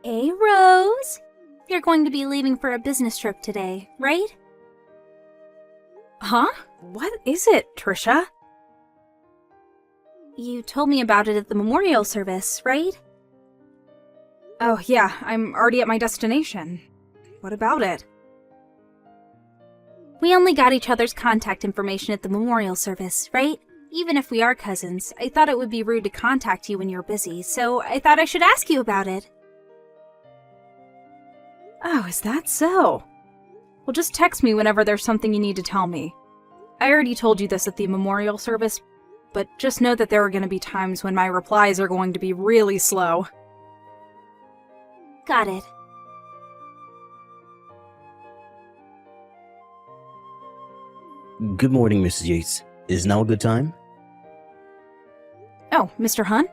Hey, Rose. You're going to be leaving for a business trip today, right? Huh? What is it, Trisha? You told me about it at the memorial service, right? Oh, yeah, I'm already at my destination. What about it? We only got each other's contact information at the memorial service, right? Even if we are cousins, I thought it would be rude to contact you when you're busy, so I thought I should ask you about it. Oh, is that so? Well, just text me whenever there's something you need to tell me. I already told you this at the memorial service, but just know that there are going to be times when my replies are going to be really slow. Got it. Good morning, Mrs. Yates. Is now a good time? Oh, Mr. Hunt?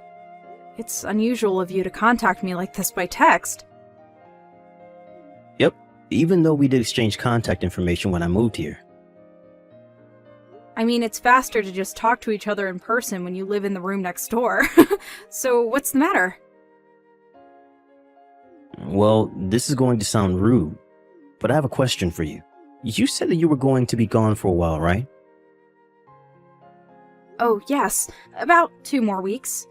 It's unusual of you to contact me like this by text. Yep, even though we did exchange contact information when I moved here. I mean, it's faster to just talk to each other in person when you live in the room next door. So, what's the matter? Well, this is going to sound rude, but I have a question for you. You said that you were going to be gone for a while, right? Oh, yes. About 2 more weeks.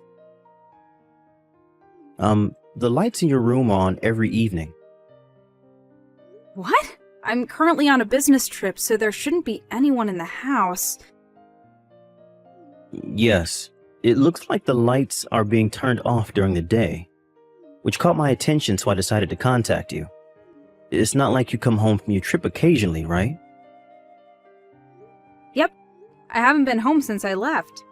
The lights in your room are on every evening. What? I'm currently on a business trip, so there shouldn't be anyone in the house. Yes, it looks like the lights are being turned off during the day, which caught my attention, so I decided to contact you. It's not like you come home from your trip occasionally, right? Yep. I haven't been home since I left.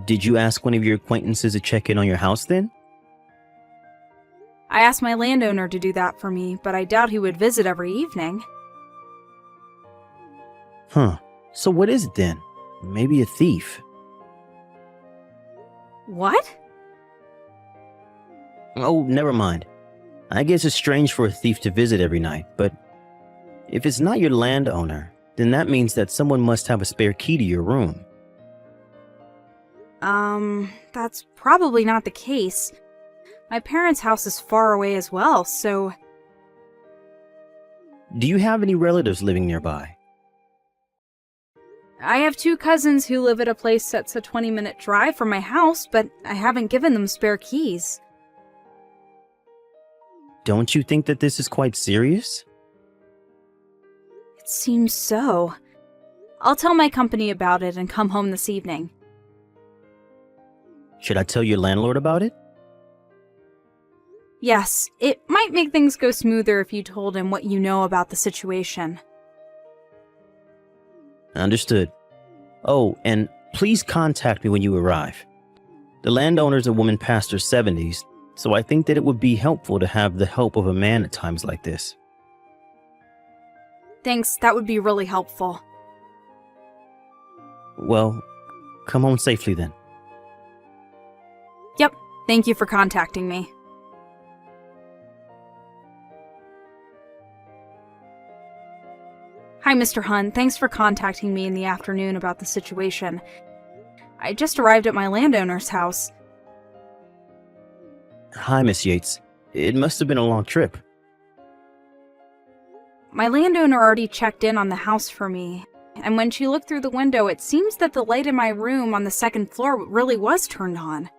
Did you ask one of your acquaintances to check in on your house then? I asked my landowner to do that for me, but I doubt he would visit every evening. Huh. So what is it then? Maybe a thief. What? Oh, never mind. I guess it's strange for a thief to visit every night, but if it's not your landowner, then that means that someone must have a spare key to your room. That's probably not the case. My parents' house is far away as well, so... Do you have any relatives living nearby? I have 2 cousins who live at a place that's a 20-minute drive from my house, but I haven't given them spare keys. Don't you think that this is quite serious? It seems so. I'll tell my company about it and come home this evening. Should I tell your landlord about it? Yes, it might make things go smoother if you told him what you know about the situation. Understood. Oh, and please contact me when you arrive. The landowner's a woman past her 70s, so I think that it would be helpful to have the help of a man at times like this. Thanks, that would be really helpful. Well, come home safely then. Yep, thank you for contacting me. Hi, Mr. Hunt. Thanks for contacting me in the afternoon about the situation. I just arrived at my landowner's house. Hi, Miss Yates. It must have been a long trip. My landowner already checked in on the house for me, and when she looked through the window, it seems that the light in my room on the 2nd floor really was turned on.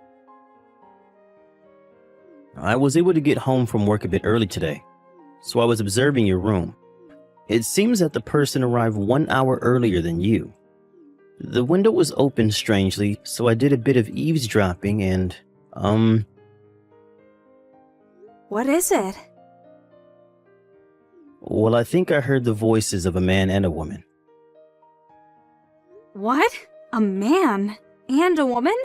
I was able to get home from work a bit early today, so I was observing your room. It seems that the person arrived 1 hour earlier than you. The window was open strangely, so I did a bit of eavesdropping and, What is it? well, I think I heard the voices of a man and a woman. What? A man? And a woman?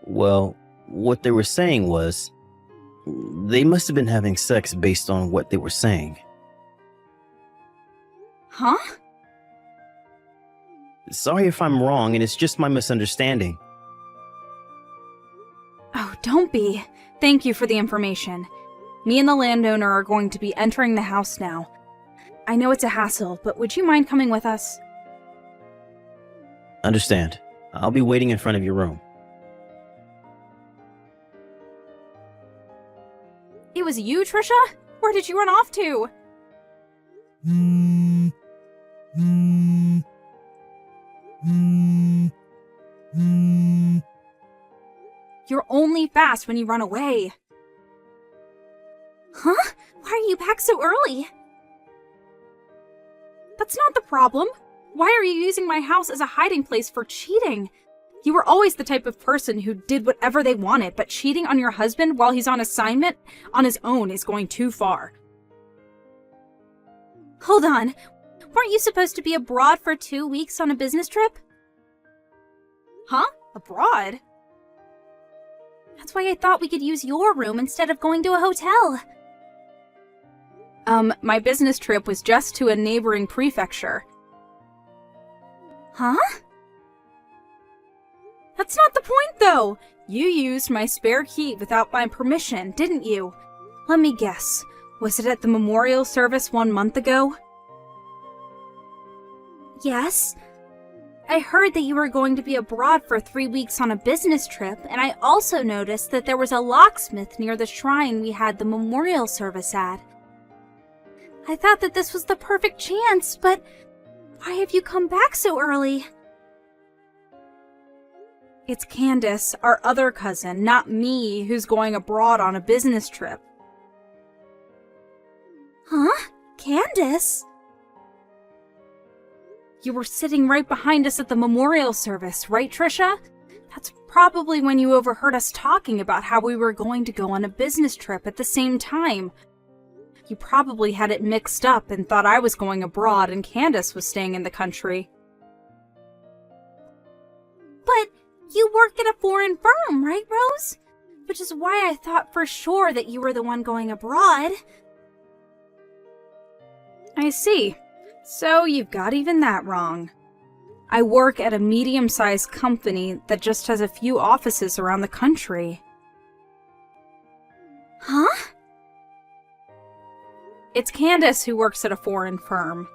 Well, what they were saying was, they must have been having sex based on what they were saying. Huh? Sorry if I'm wrong, and it's just my misunderstanding. Oh, don't be. Thank you for the information. Me and the landowner are going to be entering the house now. I know it's a hassle, but would you mind coming with us? Understand. I'll be waiting in front of your room. It was you, Trisha? Where did you run off to? You're only fast when you run away. Huh? Why are you back so early? That's not the problem. Why are you using my house as a hiding place for cheating? You were always the type of person who did whatever they wanted, but cheating on your husband while he's on assignment on his own is going too far. Hold on. Weren't you supposed to be abroad for 2 weeks on a business trip? Huh? Abroad? That's why I thought we could use your room instead of going to a hotel. My business trip was just to a neighboring prefecture. Huh? That's not the point, though! You used my spare key without my permission, didn't you? Let me guess. Was it at the memorial service 1 month ago? Yes. I heard that you were going to be abroad for 3 weeks on a business trip, and I also noticed that there was a locksmith near the shrine we had the memorial service at. I thought that this was the perfect chance, but why have you come back so early? It's Candace, our other cousin, not me, who's going abroad on a business trip. Huh? Candace? You were sitting right behind us at the memorial service, right, Trisha? That's probably when you overheard us talking about how we were going to go on a business trip at the same time. You probably had it mixed up and thought I was going abroad and Candace was staying in the country. But you work at a foreign firm, right, Rose? Which is why I thought for sure that you were the one going abroad. I see. So you've got even that wrong. I work at a medium-sized company that just has a few offices around the country. Huh? It's Candace who works at a foreign firm.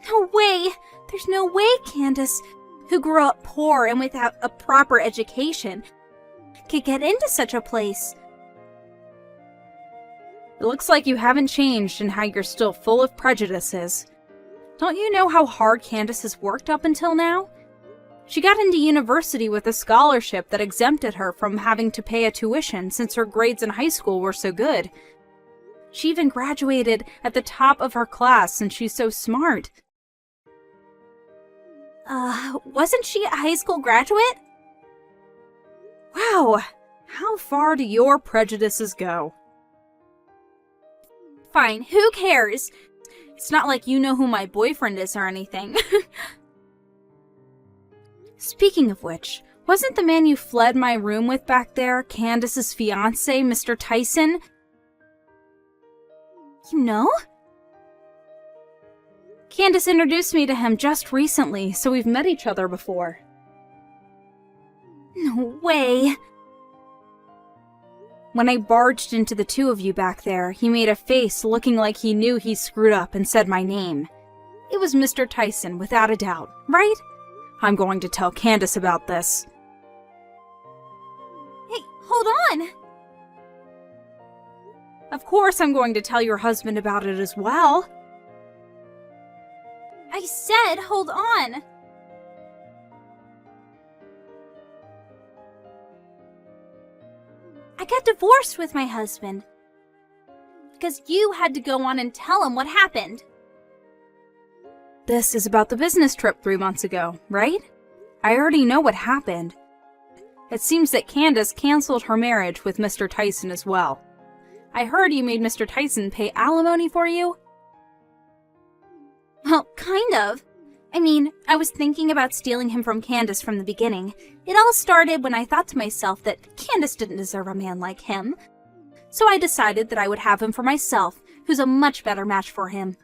No way! There's no way Candace, who grew up poor and without a proper education, could get into such a place. It looks like you haven't changed and how you're still full of prejudices. Don't you know how hard Candace has worked up until now? She got into university with a scholarship that exempted her from having to pay a tuition since her grades in high school were so good. She even graduated at the top of her class since she's so smart. Wasn't she a high school graduate? Wow, how far do your prejudices go? Fine, who cares? It's not like you know who my boyfriend is or anything. Speaking of which, wasn't the man you fled my room with back there Candace's fiancé, Mr. Tyson? You know? Candace introduced me to him just recently, so we've met each other before. No way. When I barged into the two of you back there, he made a face looking like he knew he screwed up and said my name. It was Mr. Tyson, without a doubt, right? I'm going to tell Candace about this. Hey, hold on! Of course I'm going to tell your husband about it as well. I said hold on! I got divorced with my husband. Because you had to go on and tell him what happened. This is about the business trip 3 months ago, right? I already know what happened. It seems that Candace canceled her marriage with Mr. Tyson as well. I heard you made Mr. Tyson pay alimony for you? Well, kind of. I mean, I was thinking about stealing him from Candace from the beginning. It all started when I thought to myself that Candace didn't deserve a man like him. So I decided that I would have him for myself, who's a much better match for him.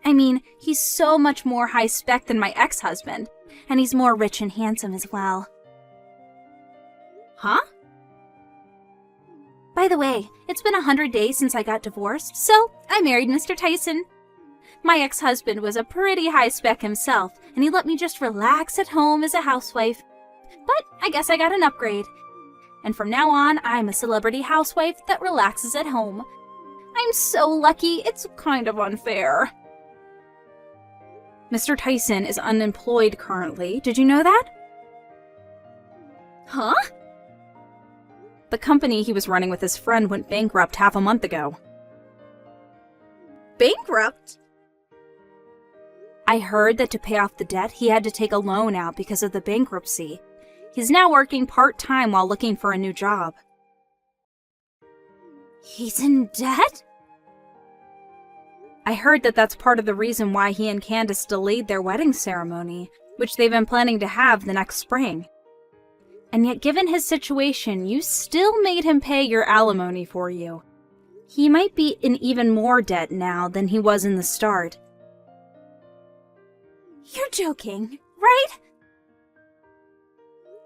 I mean, he's so much more high-spec than my ex-husband, and he's more rich and handsome as well. Huh? By the way, it's been 100 days since I got divorced, so I married Mr. Tyson. My ex-husband was a pretty high-spec himself, and he let me just relax at home as a housewife. But I guess I got an upgrade. and from now on, I'm a celebrity housewife that relaxes at home. I'm so lucky, it's kind of unfair. Mr. Tyson is unemployed currently. Did you know that? Huh? The company he was running with his friend went bankrupt half a month ago. Bankrupt? I heard that to pay off the debt, he had to take a loan out because of the bankruptcy. He's now working part-time while looking for a new job. He's in debt? I heard that that's part of the reason why he and Candace delayed their wedding ceremony, which they've been planning to have the next spring. And yet, given his situation, you still made him pay your alimony for you. He might be in even more debt now than he was in the start. You're joking, right?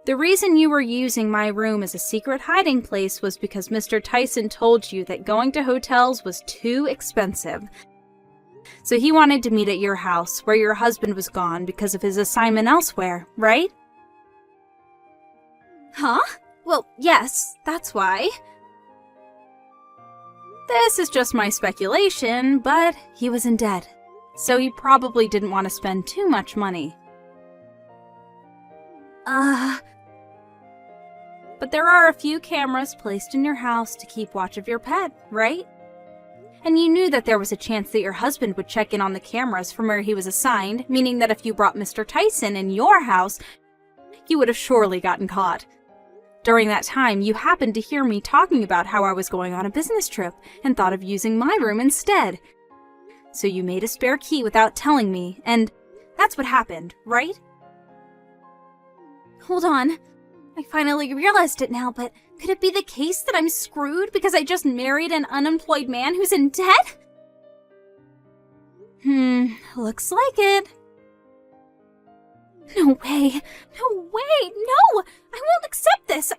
The reason you were using my room as a secret hiding place was because Mr. Tyson told you that going to hotels was too expensive. So he wanted to meet at your house, where your husband was gone because of his assignment elsewhere, right? Huh? Well, yes, that's why. This is just my speculation, but he was in debt, so he probably didn't want to spend too much money. But there are a few cameras placed in your house to keep watch of your pet, right? And you knew that there was a chance that your husband would check in on the cameras from where he was assigned, meaning that if you brought Mr. Tyson in your house, you would have surely gotten caught. During that time, you happened to hear me talking about how I was going on a business trip and thought of using my room instead. So you made a spare key without telling me, and that's what happened, right? Hold on. I finally realized it now, but could it be the case that I'm screwed because I just married an unemployed man who's in debt? Looks like it. No way! No way! No! I won't accept this!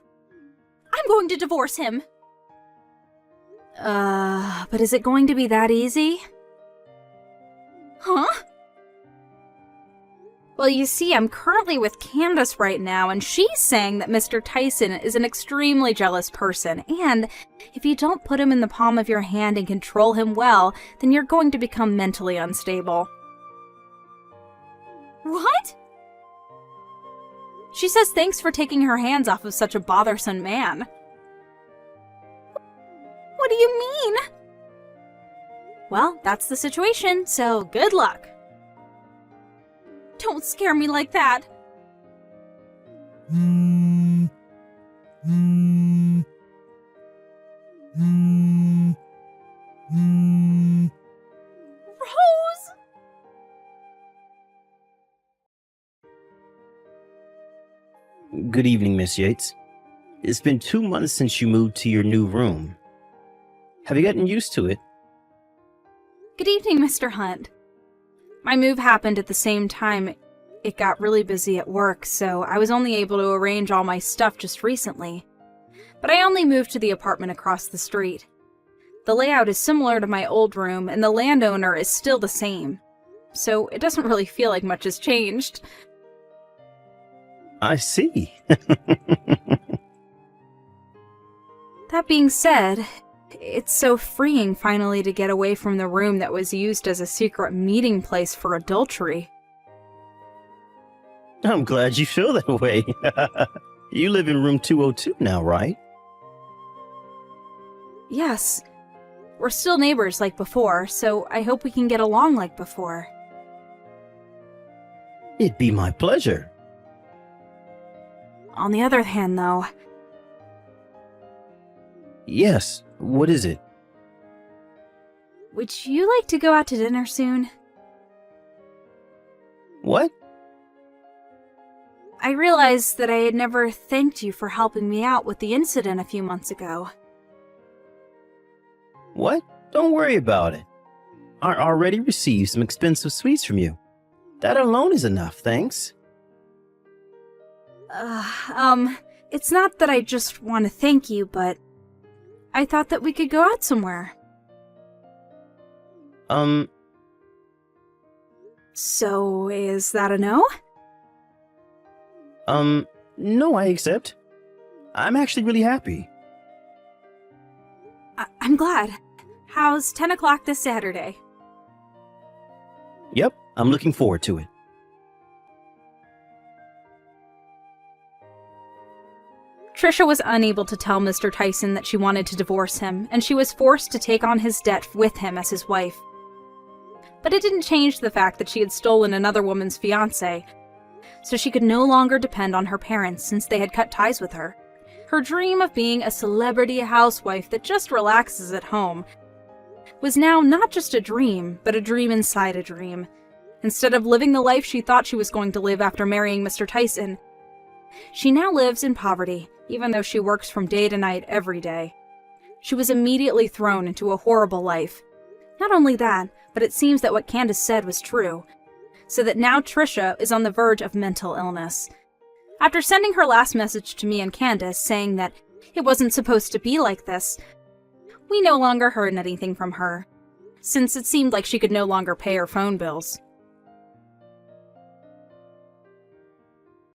I'm going to divorce him! But is it going to be that easy? Huh? Well, you see, I'm currently with Candace right now, and she's saying that Mr. Tyson is an extremely jealous person, and if you don't put him in the palm of your hand and control him well, then you're going to become mentally unstable. What? She says thanks for taking her hands off of such a bothersome man. What do you mean? Well, that's the situation, so good luck. Don't scare me like that. Rose! Good evening, Miss Yates. It's been 2 months since you moved to your new room. Have you gotten used to it? Good evening, Mr. Hunt. My move happened at the same time. It got really busy at work, so I was only able to arrange all my stuff just recently. But I only moved to the apartment across the street. The layout is similar to my old room, and the landowner is still the same. So it doesn't really feel like much has changed. I see. That being said, it's so freeing finally to get away from the room that was used as a secret meeting place for adultery. I'm glad you feel that way. You live in room 202 now, right? Yes. We're still neighbors like before, so I hope we can get along like before. It'd be my pleasure. On the other hand, though... Yes, what is it? Would you like to go out to dinner soon? What? I realized that I had never thanked you for helping me out with the incident a few months ago. What? Don't worry about it. I already received some expensive sweets from you. That alone is enough, thanks. It's not that I just want to thank you, but I thought that we could go out somewhere. So, is that a no? No, I accept. I'm actually really happy. I'm glad. How's 10 o'clock this Saturday? Yep, I'm looking forward to it. Trisha was unable to tell Mr. Tyson that she wanted to divorce him, and she was forced to take on his debt with him as his wife. But it didn't change the fact that she had stolen another woman's fiancé, so she could no longer depend on her parents since they had cut ties with her. Her dream of being a celebrity housewife that just relaxes at home was now not just a dream, but a dream inside a dream. Instead of living the life she thought she was going to live after marrying Mr. Tyson, she now lives in poverty, even though she works from day to night every day. She was immediately thrown into a horrible life. Not only that, but it seems that what Candace said was true, so that now Trisha is on the verge of mental illness. After sending her last message to me and Candace saying that it wasn't supposed to be like this, we no longer heard anything from her, since it seemed like she could no longer pay her phone bills.